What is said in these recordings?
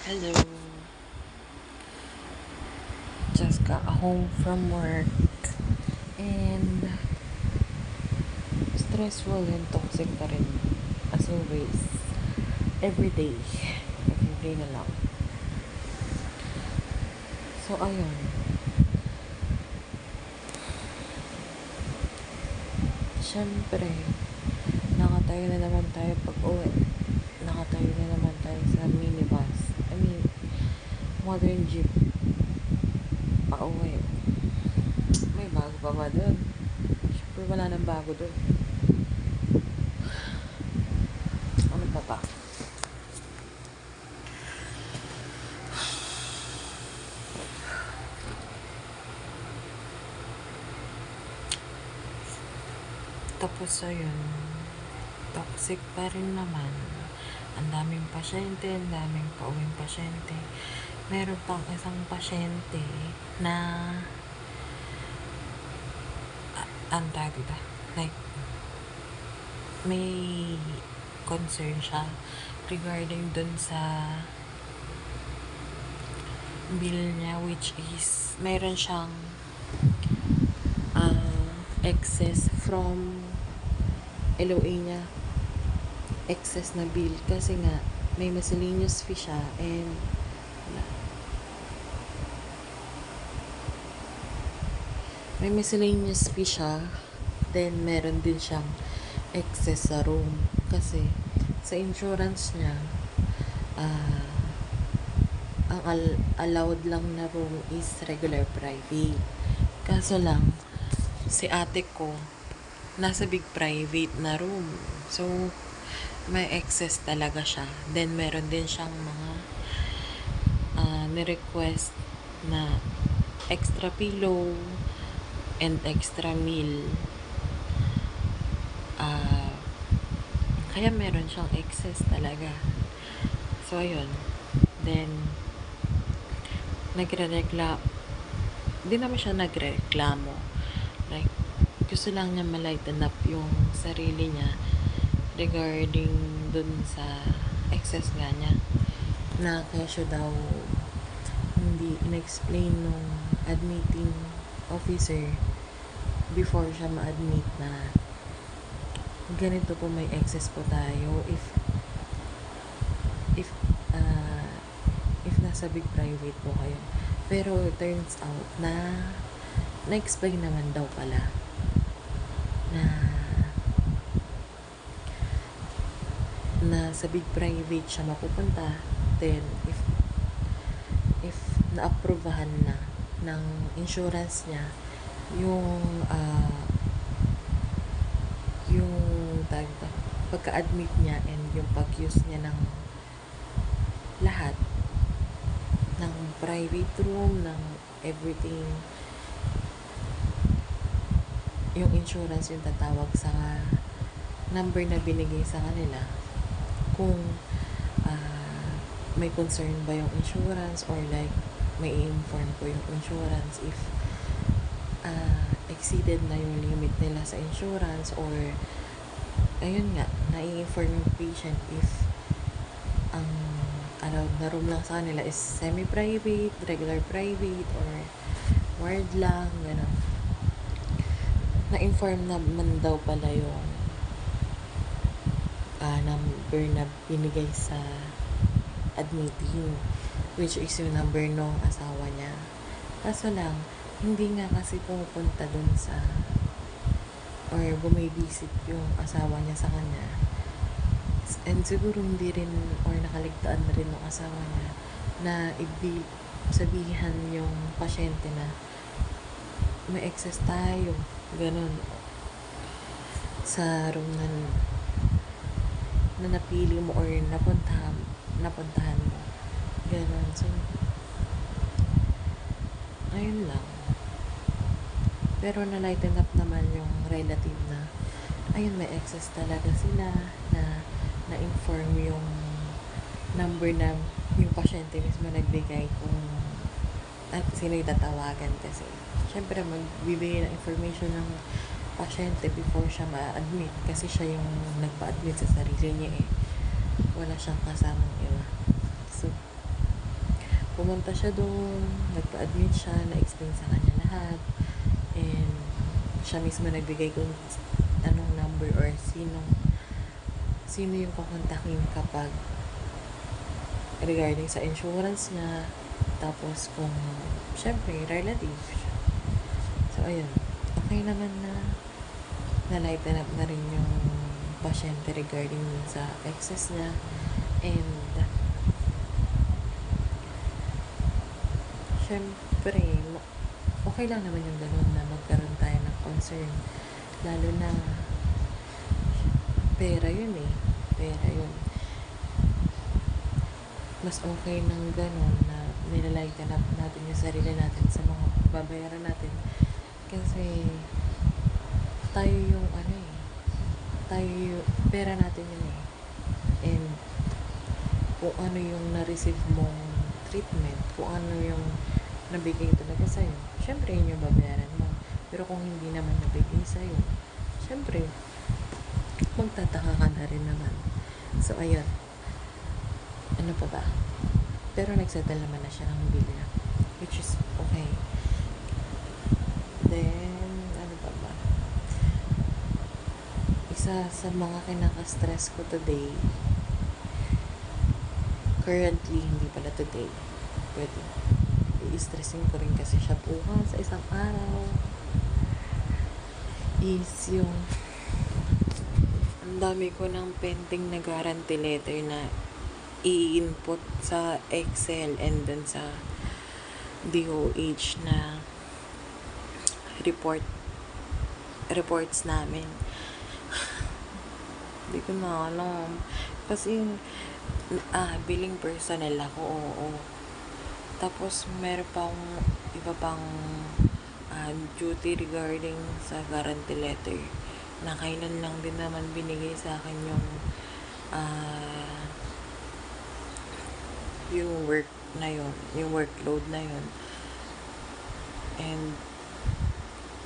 Hello. Just got home from work and stressful and toxic pa rin as always. Every day. Every day na lang. So, ayun. Siyempre, nakatayo na naman tayo pag uwi. Nakatayo na naman tayo sa minibus. Modern jeep. Pa uwi. May bago pa ba dun? Siyempre, wala nang bago dun. Ano pa ba? Tapos ayun, toxic pa rin naman. Ang daming pasyente, ang daming pauwing pasyente. Meron pang isang pasyente na ang tawag dito, like may concern siya regarding dun sa bill niya, which is meron siyang excess from LOA niya, excess na bill kasi nga may miscellaneous fee siya and may miscellaneous fee siya, then meron din siyang excess sa room kasi sa insurance niya ang allowed lang na room is regular private. Kaso lang si ate ko nasa big private na room. So, may excess talaga siya. Then, meron din siyang mga ni-request na extra pillow and extra meal. Kaya meron siyang excess talaga. So, ayun. Then, di naman siya nagreklamo. Like, gusto lang niya malighten up yung sarili niya regarding dun sa excess nga niya na kesyo daw hindi in-explain nung admitting officer before siya ma-admit na ganito po, may excess po tayo if nasa big private po kayo. Pero turns out na na-explain naman daw pala na sa big private siya mapupunta. Then if na-approvahan na ng insurance niya yung pagka-admit niya and yung pag-use niya ng lahat ng private room, ng everything, yung insurance yung tatawag sa number na binigay sa kanila kung may concern ba yung insurance or like may i-inform po yung insurance if exceeded na yung limit nila sa insurance, or ayun nga, na-i-inform yung patient if ang allowed na room lang sa kanila is semi-private, regular private, or ward lang, gano'n. Na-inform naman daw pala yung number na binigay sa admitting, which is yung number nung asawa niya. Kaso lang, hindi nga kasi pumupunta dun sa or bumibisit yung asawa niya sa kanya. And siguro hindi rin or nakaligtaan na rin ng asawa niya na sabihan yung pasyente na may excess tayo, ganun, sa room na napili mo or napuntahan mo, ganun. So, ayun lang. Pero na-lighten up naman yung relative na ayun, may excess talaga sila, na na-inform yung number na yung pasyente mismo nagbigay kung sino yung tatawagan. Kasi syempre magbibigay ng information ng pasyente before siya ma-admit kasi siya yung nagpa-admit sa sarili niya wala siyang kasamang iba. So, pumunta siya doon, nagpa-admit siya, na-explain sa kanya lahat, and siya mismo nagbigay kung anong number or sino yung kukontakin kapag regarding sa insurance niya, tapos kung syempre relative siya. So ayun, okay naman na lighten up na rin yung pasyente regarding sa excess niya, and syempre okay lang naman yung ganun na magkaroon tayo ng concern, lalo na pera yun. Mas okay ng ganun na nilalighten up natin yung sarili natin sa mga babayaran natin, kasi pera natin yun and kung ano yung na-receive mong treatment, kung ano yung nabigay talaga sa'yo, syempre yun yung babayaran mo. Pero kung hindi naman nabigay sa'yo, syempre magtataka ka na rin naman. So ayun, ano pa ba, pero nagsettle naman na siya ng bill niya, which is okay. Then ano pa ba, isa sa mga kinaka-stress ko today, currently, hindi pala today, pwede i-stressin ko rin kasi siya bukas sa isang araw, is yung ang dami ko ng pending na guarantee letter na i-input sa Excel and then sa DOH na reports namin. Hindi ko na alam kasi billing personnel ako, oo. Tapos meron pang iba pang duty regarding sa guarantee letter na kailan lang din naman binigay sa akin yung work na yun, yung workload na yun. And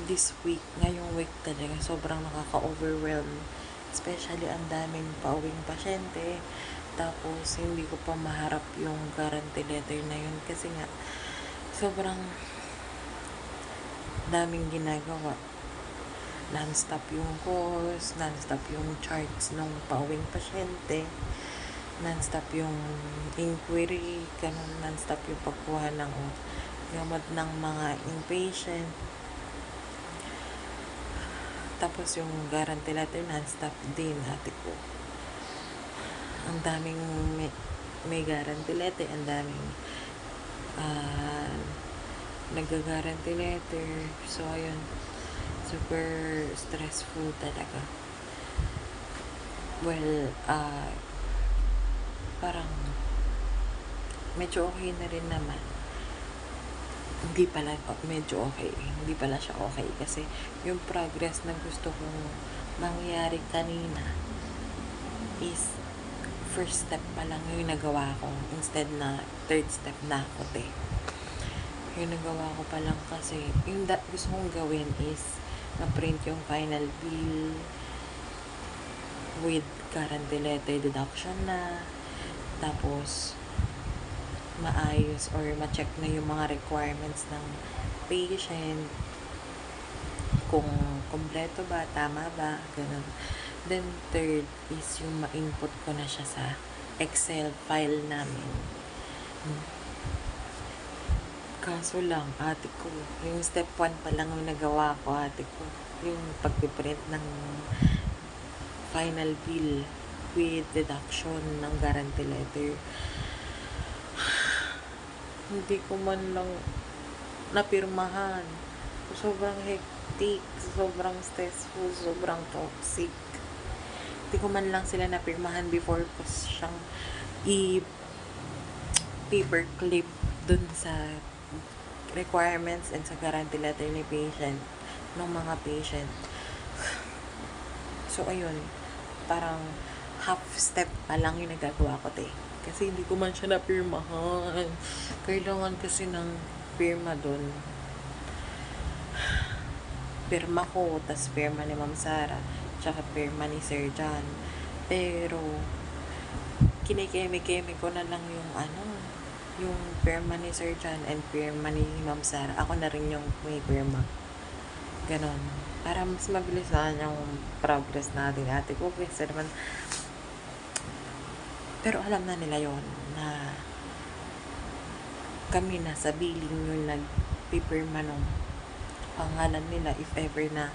this week, ngayong week talaga, sobrang nakaka-overwhelm. Especially ang daming pauwing pasyente. Tapos, hindi ko pa maharap yung guarantee letter na yun. Kasi nga, sobrang daming ginagawa. Non-stop yung course, non-stop yung charts ng pauwing pasyente, non-stop yung inquiry, ganun, non-stop yung pagkuha ng gamot ng mga inpatient. Tapos yung guarantee letter, non-stop din, ate ko. Ang daming may guarantee letter, ang daming nag-guarantee letter. So, ayun, super stressful talaga. Well, parang medyo okay na rin naman. Hindi pala siya okay kasi yung progress na gusto kong mangyari kanina is first step pa lang yung nagawa ko instead na third step na ako yung nagawa ko pa lang kasi yung gusto kong gawin is na-print yung final bill with guarantee letter deduction na, tapos maayos or ma-check na yung mga requirements ng patient, kung kompleto ba, tama ba, ganun. Then third is yung ma-input ko na siya sa Excel file namin. Kaso lang, ate ko, yung step 1 pa lang yung nagawa ko, ate ko, yung pagpiprint ng final bill with deduction ng guarantee letter. Hindi ko man lang napirmahan. Sobrang hectic, sobrang stressful, sobrang toxic. Hindi ko man lang sila napirmahan before ko siyang paperclip dun sa requirements and sa guarantee letter ni patient, ng mga patient. So, ayun, parang half step pa lang yung nagagawa ko, kasi hindi ko man siya napirmahan. Kailangan kasi ng pirma dun. Pirma ko, tas pirma ni Ma'am Sara, tsaka pirma ni Sir John. Pero kinikeme-keme ko na lang yung yung pirma ni Sir John and pirma ni Ma'am Sarah, ako na rin yung may pirma. Ganon. Para mas mabilis na yung progress natin. Ate ko, kasi naman, pero alam na nila yon na kami na sa billing yung nagpipirma nung pangalan nila if ever na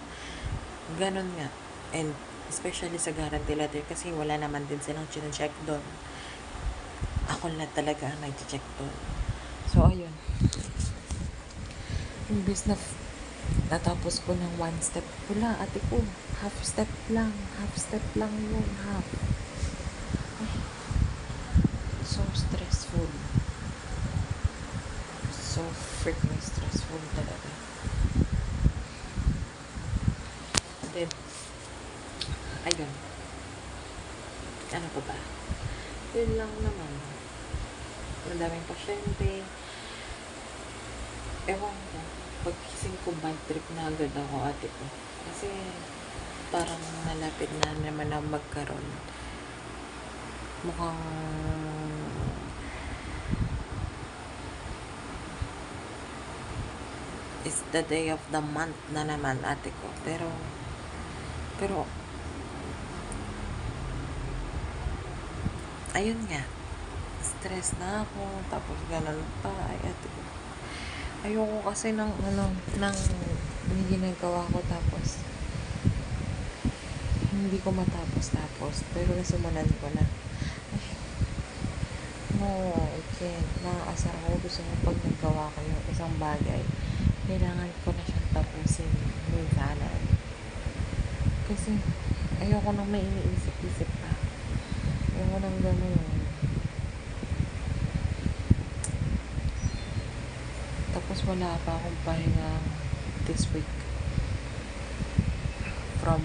ganon nga. And especially sa guarantee letter kasi wala naman din silang chine-check doon. Ako na talaga ang nag-check doon. So, ayun. Imbis na natapos ko ng one step, wala, ate ko, half step lang yun, half. Ay, so stressful. So freaking stressful talaga. Then, ayun. Ano pa ba? Yun lang naman. Madaming pasyente. Ewan ko. Pagkising ko, bad trip na agad ako, ate ko. Kasi, parang malapit na naman na magkaroon. Mukhang it's the day of the month na naman, ate ko. Pero, ayun nga. Stress na ako. Tapos, ganun pa. Ay, ate ko. Ayoko kasi ng ginagawa ko tapos hindi ko matapos pero nasimulan ko na. Ay, no, I can't. Naaasar ako. Gusto mo pag nagawa ko yung isang bagay, kailangan ko na siyang tapusin minsanan. Kasi ayoko nang may iniisip-isip pa. Ayoko nang gano'n. Tapos wala pa akong pahinga this week. From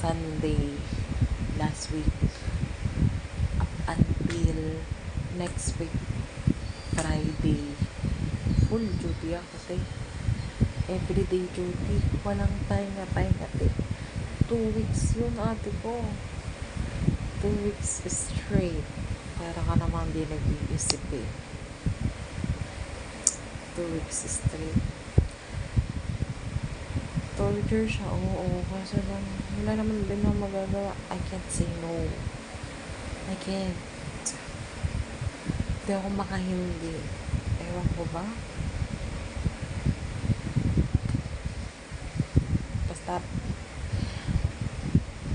Sunday last week up until next week Friday, full duty ako, te. Everyday duty. Walang pahinga, te. 2 weeks yun, ate ko. 2 weeks straight. Para ka namang di nag-iisip eh. 2 weeks straight. Torture siya, oo. Kaso lang, wala naman din akong magagawa. I can't say no. I can't. Hindi ako makahindi. Ewan ko ba? Basta,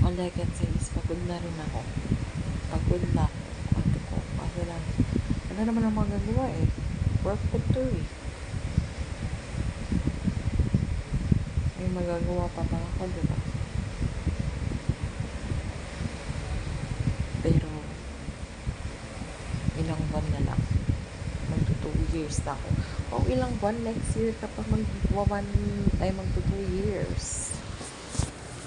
all I can say is pagod na rin ako. Pagod na ako. Ate ko. Kaso lang, wala naman ang magagawa eh. Work ko to eh. May magagawa pa ba ako, diba? Pero, ilang buwan na lang. Magto 2 years na ako. O, ilang buwan next year kapag magto 2 years.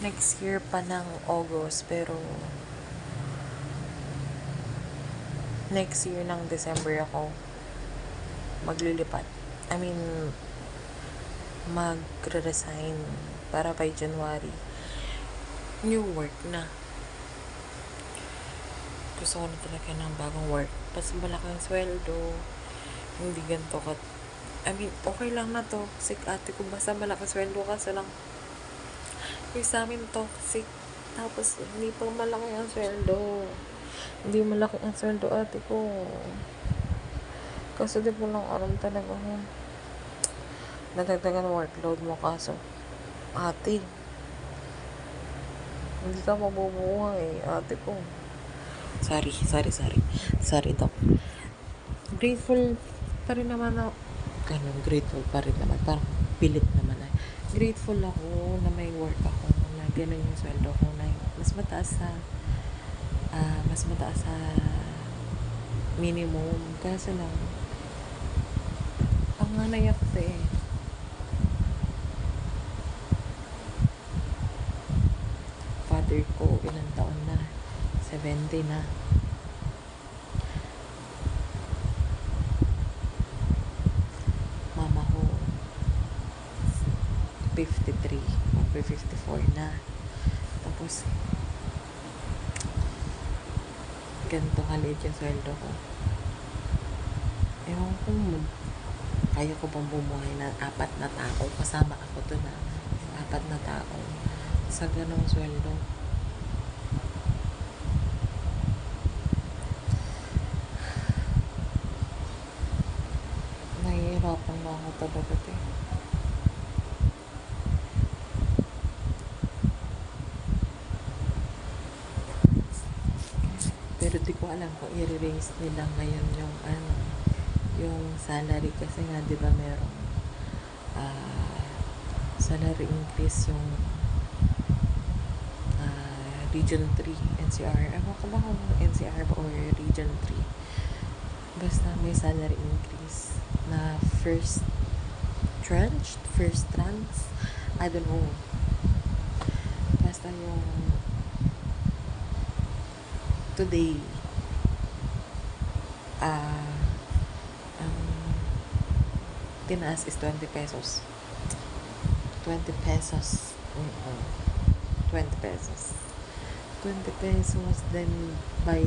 Next year pa ng August, pero next year ng December ako maglilipat. I mean, magre-resign para by January new work na. Gusto ko na talaga ng bagong work. Pas malaki ang sweldo, hindi ganito ka. I mean, okay lang na toxic, ate ko, basta malaki sweldo kasi lang yung sa amin toxic. Tapos hindi pa malaki ang sweldo. Hindi malaki ang sweldo, ate ko. Kasi di po lang alam talaga ko. Nadagdagan workload mo kaso, ate, hindi ka mabubuhay, ate ko. Sorry, Doc. Grateful pa rin naman ako. Grateful pa rin naman. Parang pilit naman na. Grateful ako na may work ako, na ganun yung sweldo ko, na mas mataas sa minimum. Kaso lang, panganay ako eh. Father ko, ilang taon na? 70 na. Mama ko, 53. Magpa 54 na. Tapos, ganito kaliit yung sweldo ko. Ewan ko, kaya ko bang bumuhay na 4 na tao, kasama ako doon na 4 na tao sa ganong sweldo. Nahihirapan na ako talaga, te. Pero di ko alam kung i-raise nila ngayon yung yung salary, kasi nga di ba merong salary increase yung Region 3 NCR. Ewan ko ba kung NCR ba or Region 3. Basta may salary increase na first tranche, I don't know. Basta yung today, ang tinaas is 20 pesos. 20 pesos. 20 pesos. 20 pesos. Then, by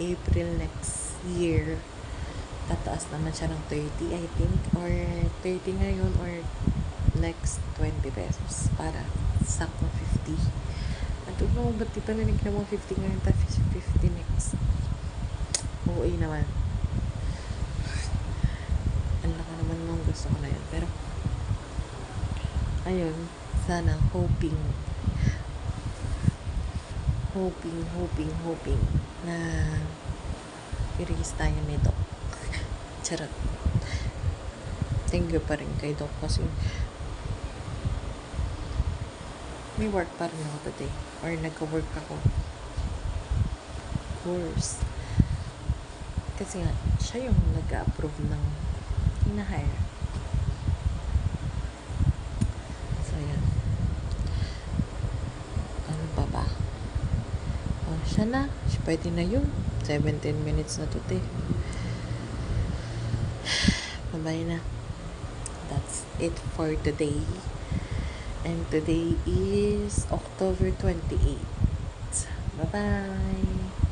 April next year, tataas naman siya ng 30, I think. Or 30 ngayon, or next 20 pesos. Para sakto 50. I don't know, ba't di pa narinig na mga 50 ngayon, tapos 50 next? OA naman. Ang laka naman nung gusto ko na yun. Pero, ayun, sana, hoping na i-raise tayo ni Doc. Charot. Thank you pa rin kay Doc kasi may work pa rin ako today. Or nagka-work ako. Course. Kasi nga, siya yung nag-approve ng hina-hire. So, yan. Ano pa ba? Oh, siya na. Pwede na yun. 17 minutes na today. Bye na. That's it for today. And today is October 28th. Bye-bye.